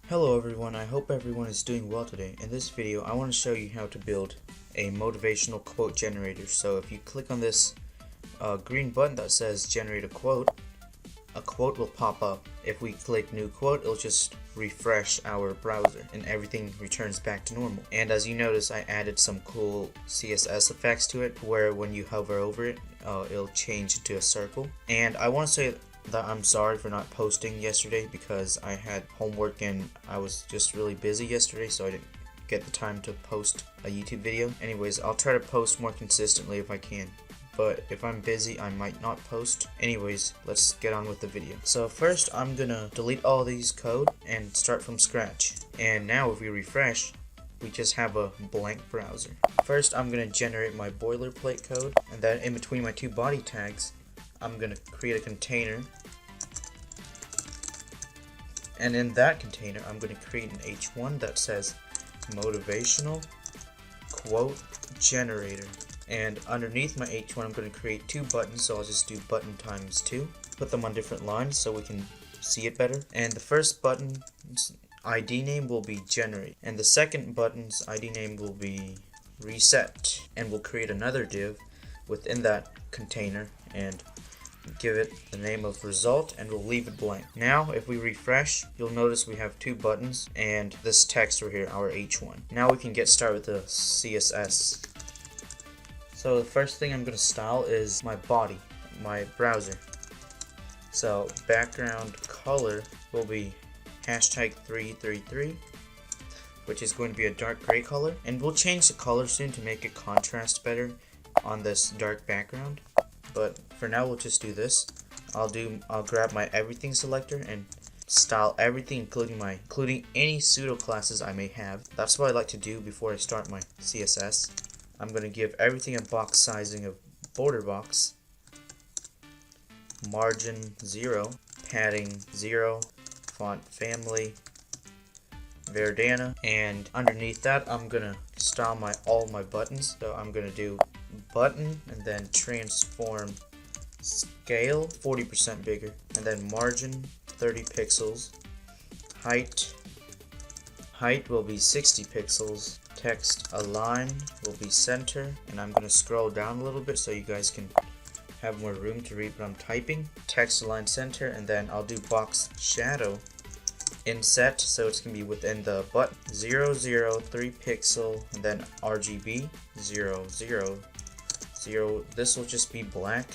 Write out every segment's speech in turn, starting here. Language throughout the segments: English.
Hello everyone, I hope everyone is doing well today. In this video, I want to show you how to build a motivational quote generator. So if you click on this green button that says generate a quote will pop up. If we click new quote, it'll just refresh our browser and everything returns back to normal. And as you notice, I added some cool CSS effects to it where when you hover over it, it'll change into a circle. And I want to say that I'm sorry for not posting yesterday because I had homework and I was just really busy yesterday, so I didn't get the time to post a YouTube video. Anyways, I'll try to post more consistently if I can, but if I'm busy I might not post. Anyways, let's get on with the video. So first I'm gonna delete all these code and start from scratch. And now if we refresh, we just have a blank browser. First I'm gonna generate my boilerplate code, and then in between my two body tags I'm gonna create a container, and in that container I'm gonna create an H1 that says motivational quote generator. And underneath my H1 I'm going to create two buttons, so I'll just do button times 2. Put them on different lines so we can see it better. And the first button's ID name will be generate, and the second button's ID name will be reset. And we'll create another div within that container and give it the name of result, and we'll leave it blank. Now if we refresh, you'll notice we have two buttons and this text right here, our H1. Now we can get started with the CSS. So the first thing I'm going to style is my body, my browser. So background color will be #333, which is going to be a dark gray color, and we'll change the color soon to make it contrast better on this dark background. But for now we'll just do this. I'll grab my everything selector and style everything, including any pseudo classes I may have. That's what I like to do before I start my CSS. I'm going to give everything a box sizing of border box, margin 0, padding 0, font family Verdana, and underneath that I'm going to style all my buttons. So I'm going to do button and then transform scale 40% bigger, and then margin 30 pixels, height will be 60 pixels, text align will be center, and I'm going to scroll down a little bit so you guys can have more room to read what I'm typing. Text align center, and then I'll do box shadow inset so it's going to be within the button. 0, 0, 3 pixel, and then RGB 0, 0, 0. This will just be black,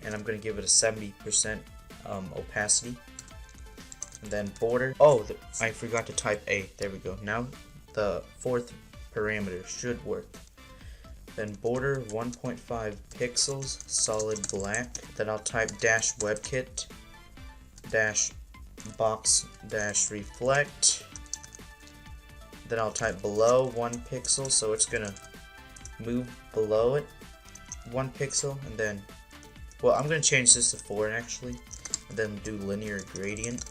and I'm going to give it a 70% opacity. And then border, I forgot to type A, there we go. Now the fourth parameter should work. Then border 1.5 pixels, solid black. Then I'll type dash webkit dash box dash reflect. Then I'll type below 1 pixel, so it's gonna move below it 1 pixel, and then, well, I'm gonna change this to 4 actually, and then do linear gradient.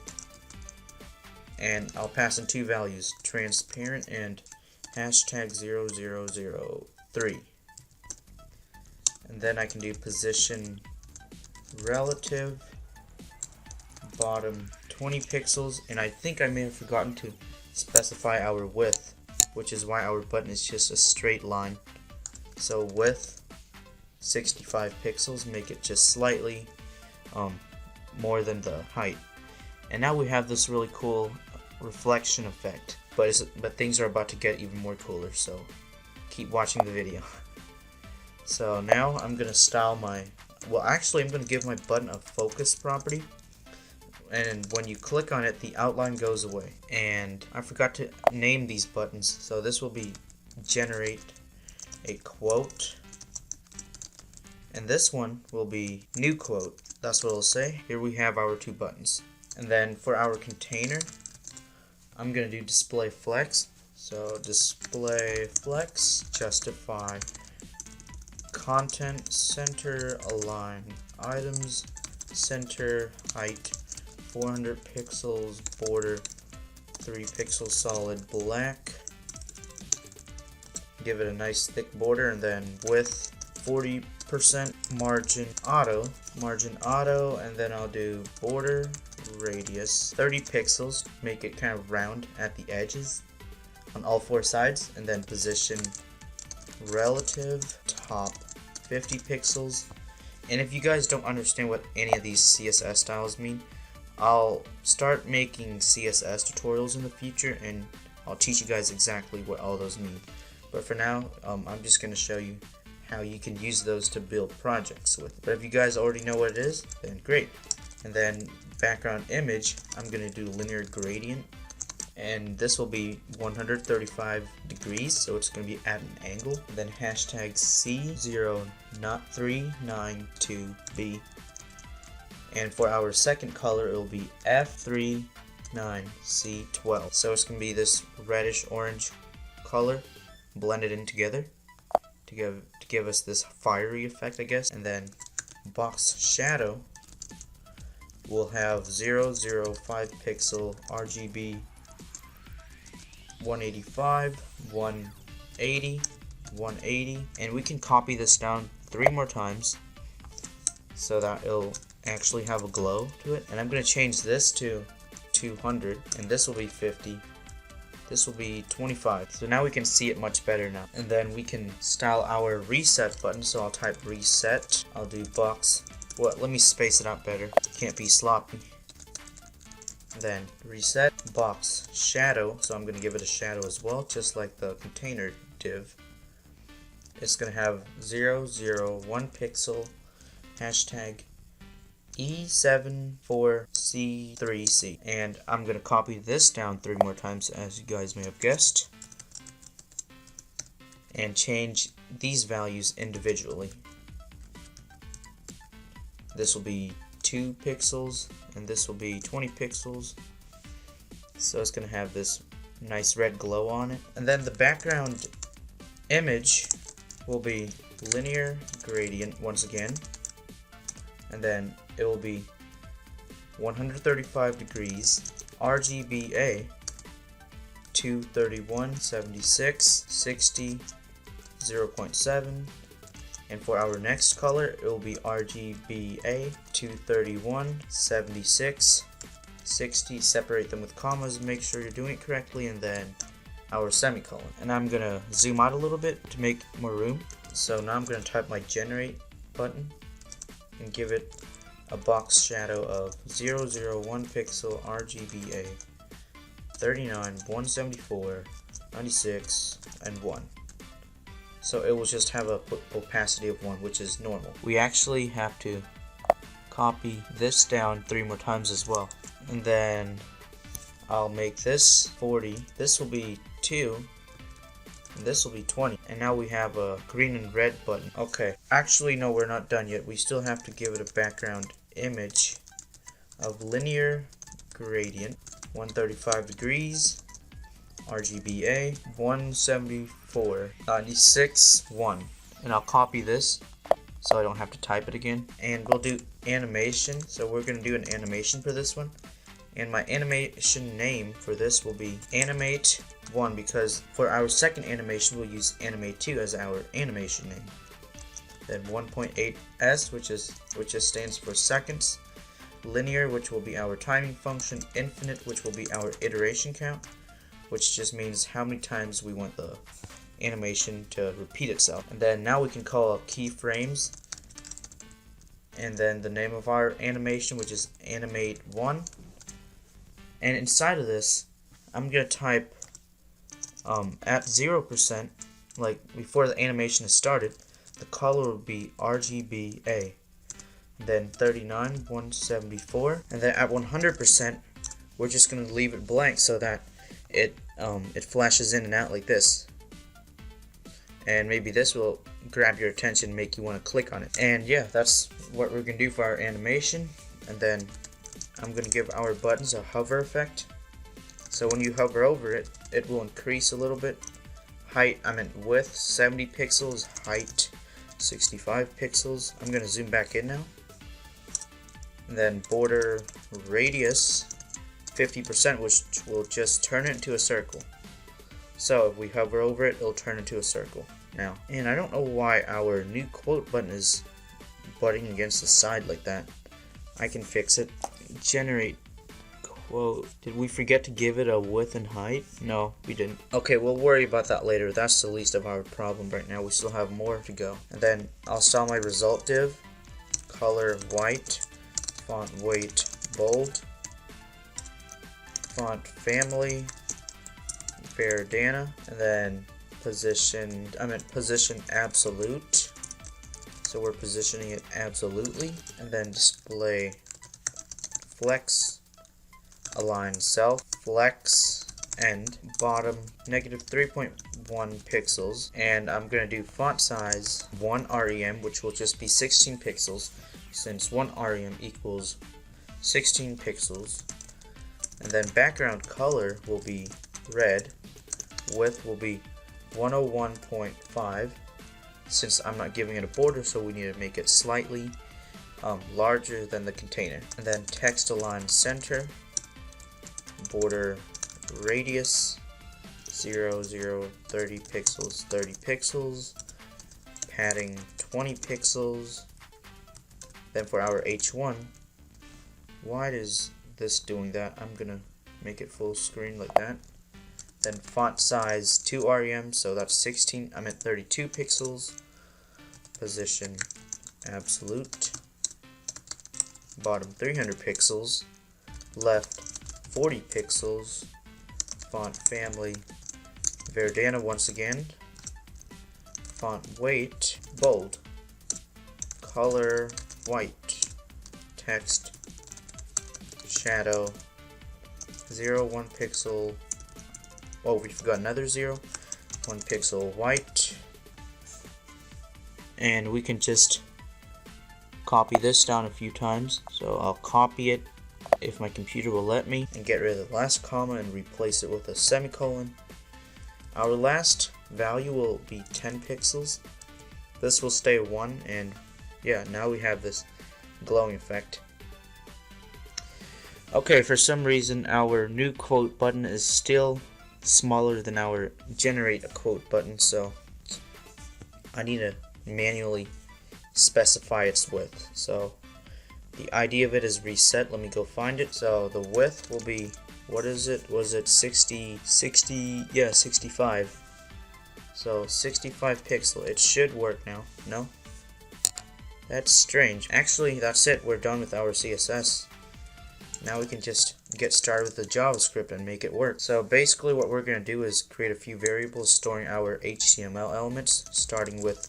And I'll pass in two values, transparent and #0003. And then I can do position relative, bottom 20 pixels, and I think I may have forgotten to specify our width, which is why our button is just a straight line. So width 65 pixels, make it just slightly more than the height. And now we have this really cool reflection effect, but things are about to get even more cooler, so keep watching the video. So now I'm gonna style I'm gonna give my button a focus property, and when you click on it the outline goes away. And I forgot to name these buttons, so this will be generate a quote, and this one will be new quote. That's what it'll say. Here we have our two buttons. And then for our container, I'm going to do display flex. So display flex, justify content, center, align items, center, height 400 pixels, border 3 pixels, solid black. Give it a nice thick border, and then width 40% margin auto, and then I'll do border radius 30 pixels, make it kind of round at the edges on all four sides, and then position relative top 50 pixels. And if you guys don't understand what any of these CSS styles mean, I'll start making CSS tutorials in the future and I'll teach you guys exactly what all those mean. But for now, I'm just going to show you how you can use those to build projects with. But if you guys already know what it is, then great. And then background image, I'm going to do linear gradient, and this will be 135 degrees, so it's going to be at an angle. And then hashtag C0.392B. And for our second color, it will be F39C12. So it's going to be this reddish orange color blended in together to give us this fiery effect, I guess. And then box shadow will have 005 pixel RGB 185, 180, 180, and we can copy this down 3 more times so that it'll actually have a glow to it. And I'm going to change this to 200, and this will be 50. This will be 25. So now we can see it much better now. And then we can style our reset button. So I'll type reset. I'll do box. Well, let me space it out better. Can't be sloppy. Then reset box shadow. So I'm going to give it a shadow as well, just like the container div. It's going to have 001 pixel hashtag E74C3C, and I'm going to copy this down 3 more times, as you guys may have guessed, and change these values individually. This will be 2 pixels and this will be 20 pixels, so it's going to have this nice red glow on it. And then the background image will be linear gradient once again, and then it will be 135 degrees RGBA 231 76 60 0.7, and for our next color it will be RGBA 231 76 60. Separate them with commas, make sure you're doing it correctly, and then our semicolon. And I'm gonna zoom out a little bit to make more room. So now I'm gonna type my generate button and give it a box shadow of 001 pixel RGBA 39 174 96 and 1. So it will just have a opacity of 1, which is normal. We actually have to copy this down 3 more times as well. And then I'll make this 40, this will be 2, and this will be 20. And now we have a green and red button. Okay, actually no, we're not done yet. We still have to give it a background image of linear gradient 135 degrees RGBA 174 96 1. And I'll copy this so I don't have to type it again. And we'll do animation. So we're going to do an animation for this one. And my animation name for this will be animate 1, because for our second animation we'll use animate 2 as our animation name. Then 1.8s, which just stands for seconds. Linear, which will be our timing function. Infinite, which will be our iteration count, which just means how many times we want the animation to repeat itself. And then now we can call up keyframes, and then the name of our animation, which is animate 1. And inside of this, I'm gonna type at 0%, like before the animation is started, the color will be RGBA. Then 39 174, and then at 100%, we're just gonna leave it blank so that it flashes in and out like this. And maybe this will grab your attention, make you want to click on it. And yeah, that's what we're gonna do for our animation. And then I'm gonna give our buttons a hover effect. So when you hover over it, it will increase a little bit. Width 70 pixels, height 65 pixels. I'm gonna zoom back in now. And then border radius 50%, which will just turn it into a circle. So if we hover over it, it'll turn into a circle. now. And I don't know why our new quote button is butting against the side like that. I can fix it. Generate quote. Did we forget to give it a width and height? No, we didn't. Okay, we'll worry about that later. That's the least of our problem right now. We still have more to go. And then I'll style my result div. Color white. Font weight bold. Font family Verdana. And then position absolute. So we're positioning it absolutely. And then display flex. Align self, flex, and bottom negative 3.1 pixels. And I'm going to do font size 1 rem, which will just be 16 pixels, since 1 rem equals 16 pixels. And then background color will be red, width will be 101.5, since I'm not giving it a border, so we need to make it slightly larger than the container. And then text align center, border radius 0, 0, 30 pixels, 30 pixels, padding 20 pixels. Then for our H1, why is this doing that? I'm gonna make it full screen like that. Then font size 2 rem, so that's 32 pixels. Position absolute, bottom 300 pixels, left 40 pixels, font family Verdana once again, font weight bold, color white, text shadow 0, 1 pixel, oh we forgot another 0, 1 pixel white. And we can just copy this down a few times, so I'll copy it if my computer will let me, and get rid of the last comma and replace it with a semicolon. Our last value will be 10 pixels. This will stay 1, and yeah, now we have this glowing effect. Okay, for some reason our new quote button is still smaller than our generate a quote button, so I need to manually specify its width. So the idea of it is reset. Let me go find it. So the width will be, what is it? Was it 60? Yeah, 65. So 65 pixel. It should work now. No? That's strange. Actually, that's it. We're done with our CSS. Now we can just get started with the JavaScript and make it work. So basically what we're going to do is create a few variables storing our HTML elements, starting with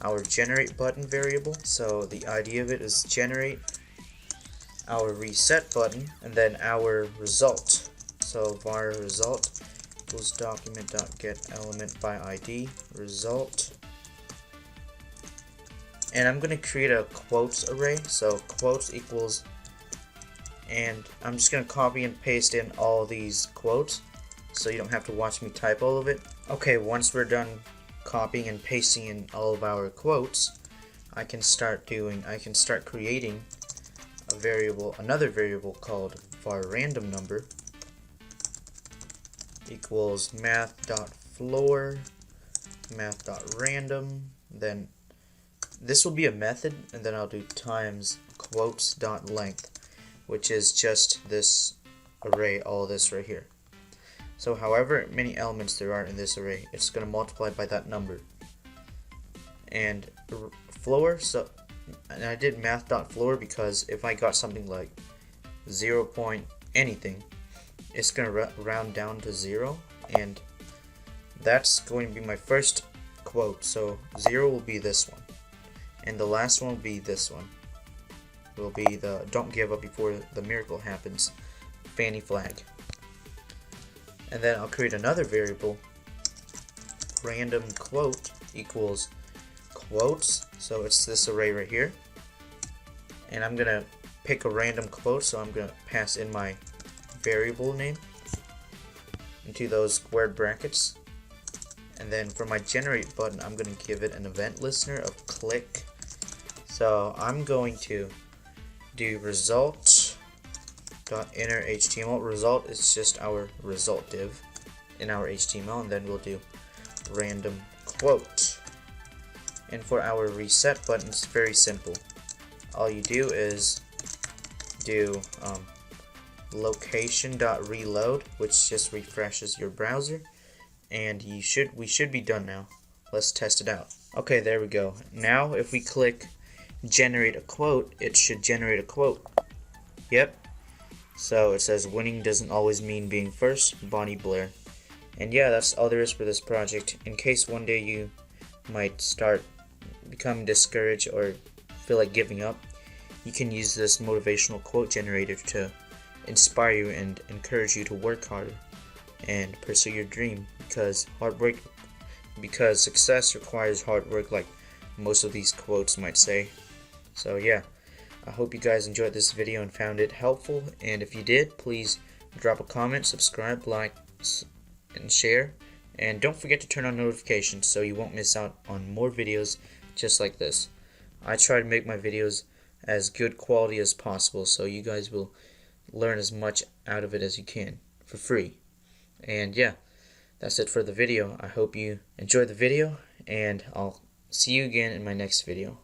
our generate button variable. So the idea of it is generate, our reset button, and then our result. So var result equals document.getElementById result. And I'm going to create a quotes array. So quotes equals, and I'm just going to copy and paste in all these quotes so you don't have to watch me type all of it. Okay, once we're done copying and pasting in all of our quotes, I can start creating a variable, another variable called var random number equals math.floor math.random. Then this will be a method, and then I'll do times quotes.length, which is just this array, all this right here. So however many elements there are in this array, it's going to multiply by that number. And floor, so, and I did math.floor because if I got something like 0 point anything, it's going to round down to 0, and that's going to be my first quote. So 0 will be this one, and the last one will be this one. Will be the don't give up before the miracle happens fanny flag. And then I'll create another variable, random quote equals quotes, so it's this array right here, and I'm gonna pick a random quote, so I'm gonna pass in my variable name into those squared brackets. And then for my generate button, I'm gonna give it an event listener of click. So I'm going to do result.inner HTML. Result is just our result div in our HTML, and then we'll do random quote. And for our reset button, it's very simple. All you do is do location.reload, which just refreshes your browser, and we should be done now. Let's test it out. Okay, there we go. Now if we click generate a quote, it should generate a quote. Yep. So it says winning doesn't always mean being first, Bonnie Blair. And yeah, that's all there is for this project. In case one day you might start becoming discouraged or feel like giving up, you can use this motivational quote generator to inspire you and encourage you to work harder and pursue your dream, because success requires hard work, like most of these quotes might say. So yeah, I hope you guys enjoyed this video and found it helpful, and if you did, please drop a comment, subscribe, like, and share, and don't forget to turn on notifications so you won't miss out on more videos just like this. I try to make my videos as good quality as possible so you guys will learn as much out of it as you can for free. And yeah, that's it for the video. I hope you enjoyed the video, and I'll see you again in my next video.